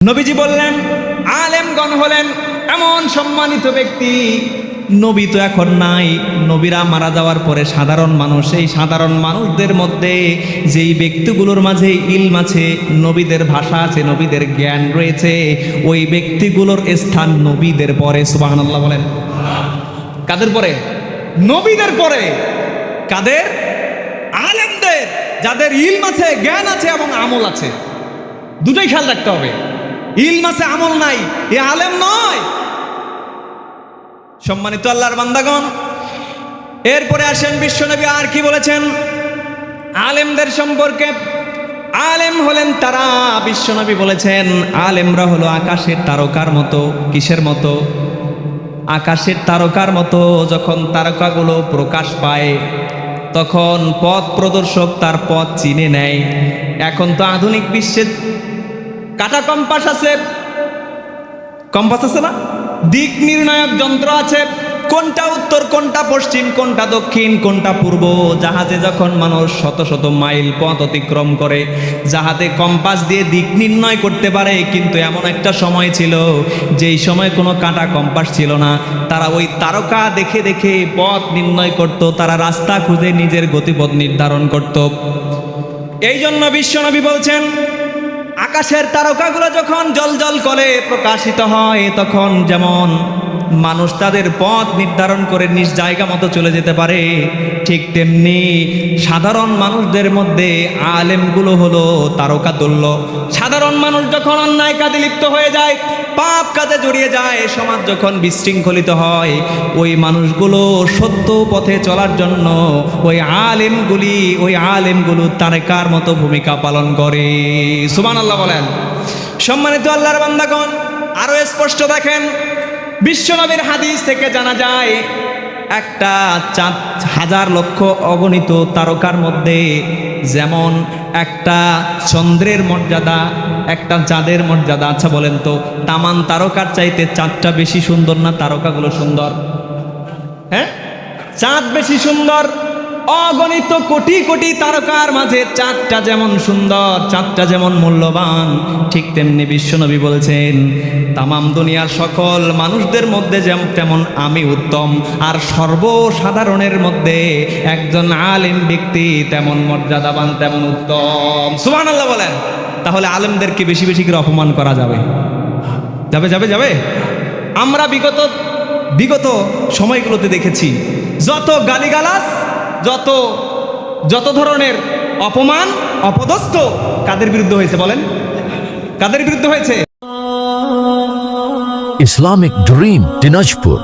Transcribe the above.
নবীজি বললেন আলেমগণ হলেন এমন সম্মানিত ব্যক্তি, নবী তো এখন নাই, নবীরা মারা যাওয়ার পরে সাধারণ মানুষ, এই সাধারণ মানুষদের মধ্যে যেই ব্যক্তিগুলোর মাঝে ইলম আছে, নবীদের ভাষা আছে, নবীদের জ্ঞান রয়েছে, ওই ব্যক্তিগুলোর স্থান নবীদের পরে। সুবহানাল্লাহ বলেন। কাদের পরে? নবীদের পরে। কাদের? আলেমদের, যাদের ইলম আছে, জ্ঞান আছে এবং আমল আছে। দুটোই খেয়াল রাখতে হবে। ইলম আছে আমল নাই, এ আলেম নয়। সম্মানিত আল্লাহর বান্দাগণ, এরপরে আসেন বিশ্বনবী আর কি বলেছেন আলেমদের সম্পর্কে। আলেম হলেন তারা, বিশ্বনবী বলেছেন আলেমরা হলো আকাশের তারকার মতো। কিসের মতো? আকাশের তারকার মতো। যখন তারকাগুলো প্রকাশ পায় তখন পথ প্রদর্শক তার পথ চিনে নেয়। এখন তো আধুনিক বিশ্বে কাটা কম্পাস আছে, কম্পাস আছে না, দিক নির্ণায়ক যন্ত্র আছে, কোনটা উত্তর, কোনটা পশ্চিম, কোনটা দক্ষিণ, কোনটা পূর্ব। জাহাজে যখন মানুষ শত শত মাইল পথ অতিক্রম করে, জাহাজে কম্পাস দিয়ে দিক নির্ণয় করতে পারে। কিন্তু এমন একটা সময় ছিল যেই সময় কোনো কাঁটা কম্পাস ছিল না, তারা ওই তারকা দেখে দেখে পথ নির্ণয় করত, তারা রাস্তা খুঁজে নিজের গতিপথ নির্ধারণ করত। এই জন্য বিশ্বনবী বলছেন আকাশের তারকাগুলো যখন জ্বলজ্বল করে প্রকাশিত হয়, তখন যেমন মানুষ তাদের পথ নির্ধারণ করে নিজ জায়গা মতো চলে যেতে পারে, ঠিক তেমনি সাধারণ মানুষদের মধ্যে আলেমগুলো হলো তারকা তুল্য। সাধারণ মানুষ যখন অন্যায় কাজে লিপ্ত হয়ে যায়, পাপ কাজে জড়িয়ে যায়, সমাজ যখন বিশৃঙ্খলিত হয়, ওই মানুষগুলো সত্য পথে চলার জন্য ওই আলেমগুলো তারকার মতো ভূমিকা পালন করে। সুবহানাল্লাহ বলেন। সম্মানিত আল্লাহর বান্দাগণ, আরো স্পষ্ট দেখেন, বিশ্বনবীর হাদিস থেকে জানা যায় একটা চাঁদ, হাজার লক্ষ অগণিত তারকার মধ্যে যেমন একটা চন্দ্রের মর্যাদা, একটা চাঁদের মর্যাদা। আচ্ছা বলেন তো, তামান তারকার চাইতে চাঁদটা বেশি সুন্দর না তারকাগুলো সুন্দর? হ্যাঁ, চাঁদ বেশি সুন্দর। অগণিত কোটি কোটি তারকার মাঝে চাঁদটা যেমন সুন্দর, চাঁদটা যেমন মূল্যবান, ঠিক তেমনি বিশ্বনবী বলছেন তামাম দুনিয়ার সকল মানুষদের মধ্যে যেমন তেমন আমি উত্তম, আর সর্বসাধারণের মধ্যে একজন আলেম ব্যক্তি তেমন মর্যাদাবান, তেমন উত্তম। সুবহানাল্লাহ বলেন। তাহলে আলেমদেরকে বেশি বেশি করে অপমান করা যাবে? যাবে যাবে যাবে। আমরা বিগত সময়গুলোতে দেখেছি যত গালিগালাজ, যত ধরনের অপমান, অপদস্থ কাদের বিরুদ্ধে হয়েছে বলেন? কাদের বিরুদ্ধে হয়েছে? Islamic Dream, Dinajpur.